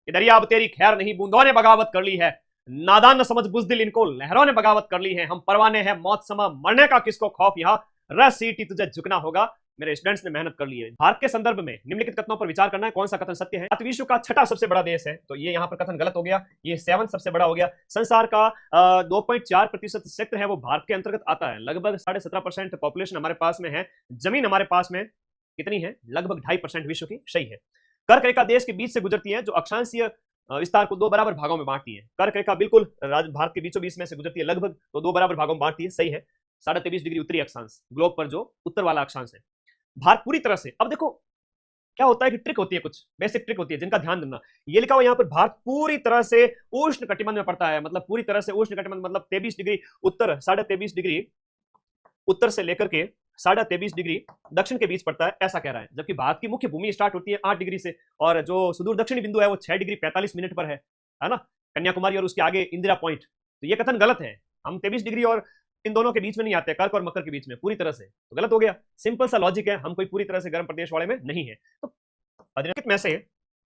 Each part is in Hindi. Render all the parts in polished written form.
कि दरिया अब तेरी खैर नहीं, बूंदों ने बगावत कर ली है, नादान न समझ बुजदिल, इनको लहरों ने बगावत कर ली है, हम परवाने हैं मौत समा, मरने का किसको खौफ, यहाँ रसीटी तुझे झुकना होगा, मेरे स्टूडेंट्स ने मेहनत कर ली है। भारत के संदर्भ में निम्नलिखित कथनों पर विचार करना है, कौन सा कथन सत्य है। भारत विश्व का छठा सबसे बड़ा देश है, तो ये यहाँ पर कथन गलत हो गया, ये 7 सबसे बड़ा हो गया। संसार का 2.4% क्षेत्र है वो भारत के अंतर्गत आता है, लगभग 17.5% पॉपुलेशन हमारे पास में है, जमीन हमारे पास में कितनी है, लगभग 2.5% विश्व की, सही है। कर्क रेखा देश के बीच से गुजरती है, जो अक्षांशीय विस्तार को 2 बराबर भागों में बांटती है। कर्क रेखा बिल्कुल भारत के बीचों बीच में से गुजरती है, लगभग तो 2 बराबर भागों में बांटती है, सही है। 23.5 डिग्री उत्तरी अक्षांश, ग्लोब पर जो उत्तर वाला अक्षांश है। भारत पूरी तरह से, अब देखो क्या होता है कि ट्रिक होती है, कुछ बेसिक ट्रिक होती है जिनका ध्यान देना। ये लिखा हुआ यहाँ पर भारत पूरी तरह से उष्ण कटिबंध में पड़ता है, मतलब पूरी तरह से उष्ण कटिबंध, मतलब 23 डिग्री उत्तर, 23.5 डिग्री उत्तर से लेकर के 23.5 डिग्री दक्षिण के बीच पड़ता है, ऐसा कह रहा है। जबकि भारत की मुख्य भूमि स्टार्ट होती है 8 डिग्री से, और जो सुदूर दक्षिणी बिंदु है वो 6 डिग्री 45 मिनट पर है ना, कन्याकुमारी और उसके आगे इंदिरा पॉइंट। तो ये कथन गलत है, हम 23 डिग्री और इन दोनों के बीच में नहीं आते, कर्क और मकर के बीच में पूरी तरह से, तो गलत हो गया। सिंपल सा लॉजिक है, हम कोई पूरी तरह से गर्म प्रदेश वाले में नहीं है। तो निम्नलिखित में से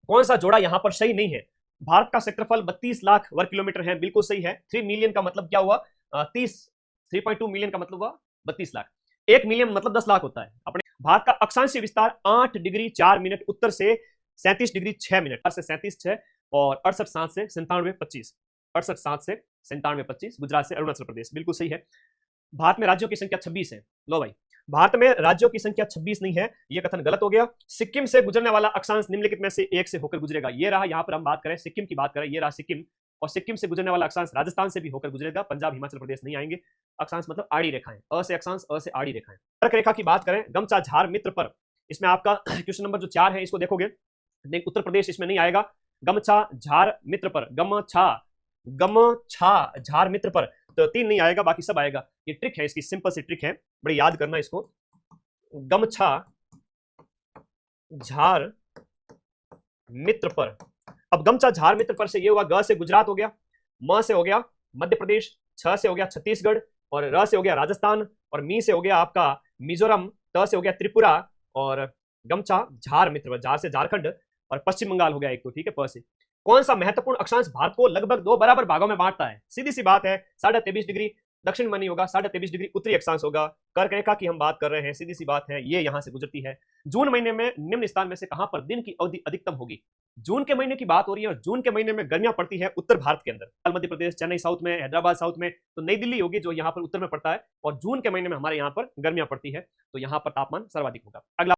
कौन सा जोड़ा यहां पर सही नहीं है। भारत का क्षेत्रफल 32 लाख वर्ग किलोमीटर है, बिल्कुल सही है। 3 मिलियन का मतलब क्या हुआ, 3.2 मिलियन का मतलब हुआ 32 लाख। 1 मिलियन मतलब 10 लाख होता है अपने। भारत का अक्षांशीय विस्तार 8 डिग्री 4 मिनट उत्तर से 37 डिग्री 6 मिनट से 37 6 और 68 7 से 97 25, 68 7 से 97 25, गुजरात से अरुणाचल प्रदेश, बिल्कुल सही है। भारत में राज्यों की संख्या 26 है। लो भाई, भारत में राज्यों की संख्या 26 नहीं है, यह कथन गलत हो गया। सिक्किम से गुजरने वाला अक्षांश निम्नलिखित में से एक से होकर गुजरेगा, ये रहा। यहां पर हम बात करें सिक्किम की, बात करें ये रहा सिक्किम, और सिक्किम से गुजरने वाला अक्षांश राजस्थान से भी होकर गुजरेगा, पंजाब हिमाचल प्रदेश नहीं आएंगे। अक्षांश मतलब आड़ी रेखाएं, अ से अक्षांश, अ से आड़ी रेखाएं। कर्क रेखा की बात करें, गमचा झार मित्र पर, इसमें आपका क्वेश्चन नंबर जो 4 है इसको देखोगे, उत्तर प्रदेश इसमें नहीं आएगा। गमछा झार मित्र पर, गमछा झार मित्र पर, तो 3 नहीं आएगा, बाकी सब आएगा। ये ट्रिक है, इसकी सिंपल सी ट्रिक है, बड़ी याद करना इसको। गमछा झार मित्र पर, अब गमछा झार मित्र पर से ये हुआ, ग से गुजरात हो गया, म से हो गया मध्य प्रदेश, छ से हो गया छत्तीसगढ़, और र से हो गया राजस्थान, और मी से हो गया आपका मिजोरम, त से हो गया त्रिपुरा, और गमछा झार मित्र, झार से झारखंड, और पश्चिम बंगाल हो गया एक, तो ठीक है। प से कौन सा महत्वपूर्ण अक्षांश भारत को लगभग 2 बराबर भागों में बांटता है। सीधी सी बात है, 23.5 डिग्री दक्षिण में नहीं होगा, 23.5 डिग्री उत्तरी अक्षांश होगा। कर्क रेखा की हम बात कर रहे हैं, सीधी सी बात है, ये यहां से गुजरती है। जून महीने में निम्न स्थान में से कहां पर दिन की अवधि अधिकतम होगी। जून के महीने की बात हो रही है, और जून के महीने में गर्मियां पड़ती है उत्तर भारत के अंदर, मध्य प्रदेश, चेन्नई साउथ में, हैदराबाद साउथ में, तो नई दिल्ली होगी जो यहाँ पर उत्तर में पड़ता है, और जून के महीने में हमारे यहाँ पर गर्मियां पड़ती है, तो यहाँ पर तापमान सर्वाधिक होगा। अगला